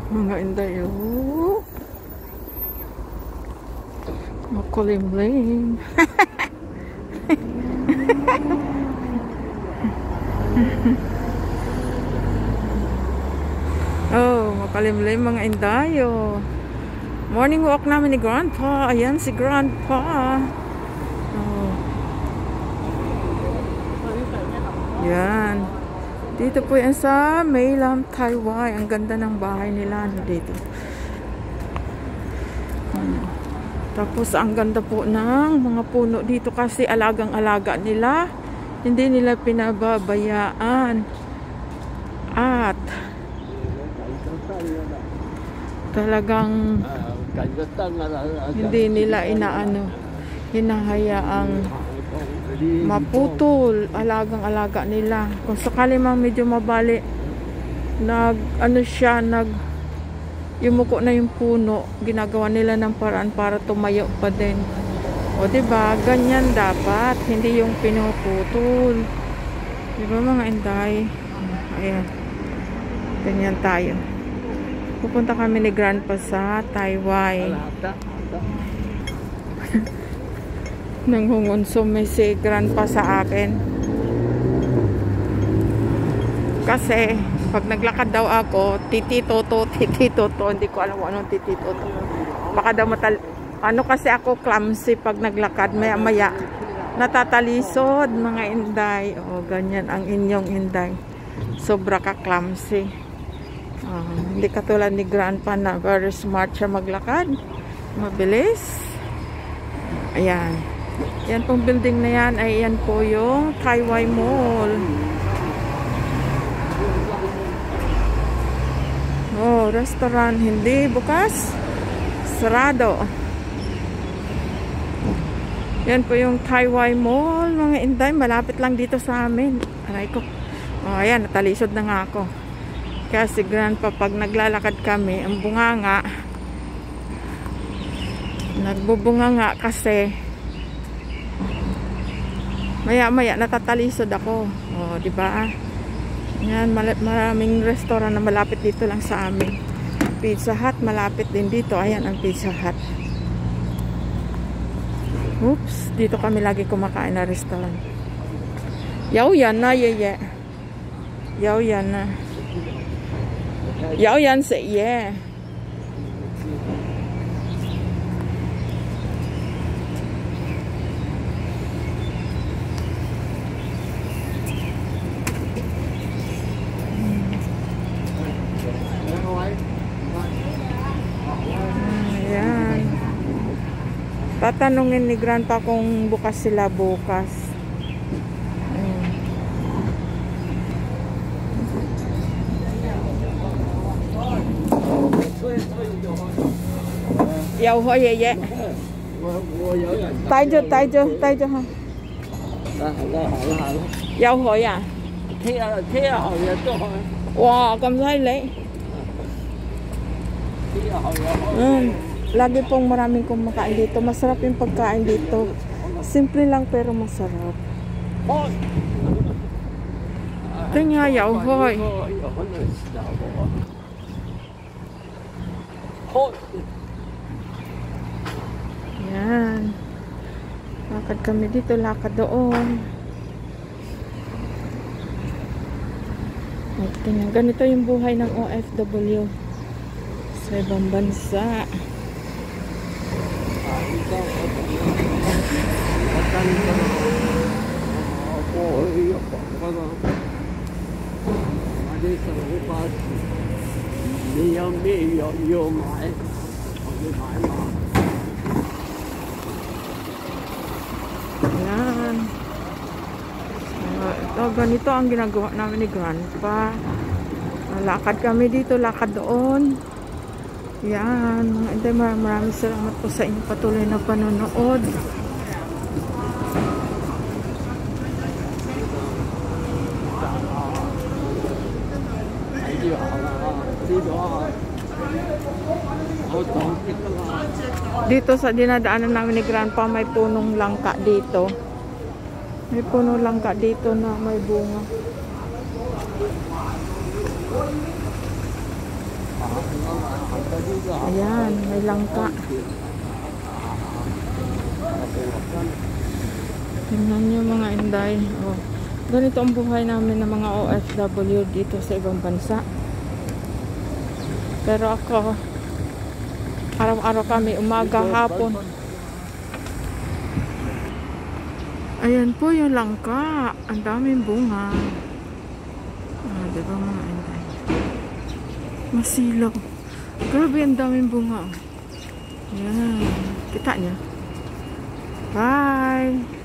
Mga inday, oh. Makulimlim. Oh, makalimlim mga inday, oh. Morning walk namin ni Grandpa. Ayan si Grandpa. Oh. Yan. Dito po yan sa Meilam, Taiwan. Ang ganda ng bahay nila dito. Tapos ang ganda po ng mga puno dito kasi alagang-alaga nila. Hindi nila pinababayaan. At talagang hindi nila hinahayaang maputol, alagang-alaga nila. Kung sakali mang medyo mabali, yumuko na yung puno, ginagawa nila ng paraan para tumayo pa din. O diba, ganyan dapat, hindi yung pinuputol. Diba mga inday? Ayan. Ganyan tayo. Pupunta kami ni Grandpa sa Taiwan. Nangungonsume si Grandpa sa akin. Kasi pag naglakad daw ako, titi-toto, hindi ko alam kung anong titi-toto. Baka daw kasi ako clumsy pag naglakad, maya-maya natatalisod mga inday. O ganyan ang inyong inday. Sobra ka clumsy. Hindi katulad ni Grandpa na very smart siya maglakad. Mabilis. Ayan. Yan pong building na yan ay yan po yung Taiwan Mall. Oh, restaurant hindi bukas. Sarado. Yan po yung Taiwan Mall, mga inday. Malapit lang dito sa amin. Aray ko. Oh, ayan. Natalisod na nga ako. Kasi Grandpa, pag naglalakad kami, ang bunganga, nagbubunganga kasi maya-maya natatalisod ako. O, diba? Yan, maraming restaurant na malapit dito lang sa amin. Pizza Hut, malapit din dito. Ayan ang Pizza Hut. Oops, dito kami lagi kumakain na restaurant. Yaw yan na, yeye. Yaw yan na. Yaw yan sa ye. Ayan. Tatanungin ni Grandpa kung bukas sila bukas. Dầu thôi vậy vậy. Tay cho ha. Dầu hồi à? Wow, cầm tay lấy. Lagi pong maraming kumakain dito. Masarap yung pagkain dito. Simple lang pero masarap. Ito nga, dầu thôi. Yan. Lakad kami dito, lakad doon. Tingnan, ganito yung buhay ng OFW sa ibang bansa. Ayan. Ito, ganito ang ginagawa namin ni Grandpa. Lakad kami dito, lakad doon. Yan, mga inday, maraming salamat po sa inyong patuloy na panonood. Dito sa dinadaanan namin ni Grandpa, may punong langka dito. May punong langka dito na may bunga. Ayan, may langka. Tingnan nyo mga inday. Oh, ganito ang buhay namin ng mga OFW dito sa ibang bansa. Pero ako, araw-araw kami, umaga, hapon. Ayan po yung langka. Ang daming bunga. Ah, diba mga inday? Masilaw. Grabe, ang daming bunga. Ayan. Kita niya. Bye!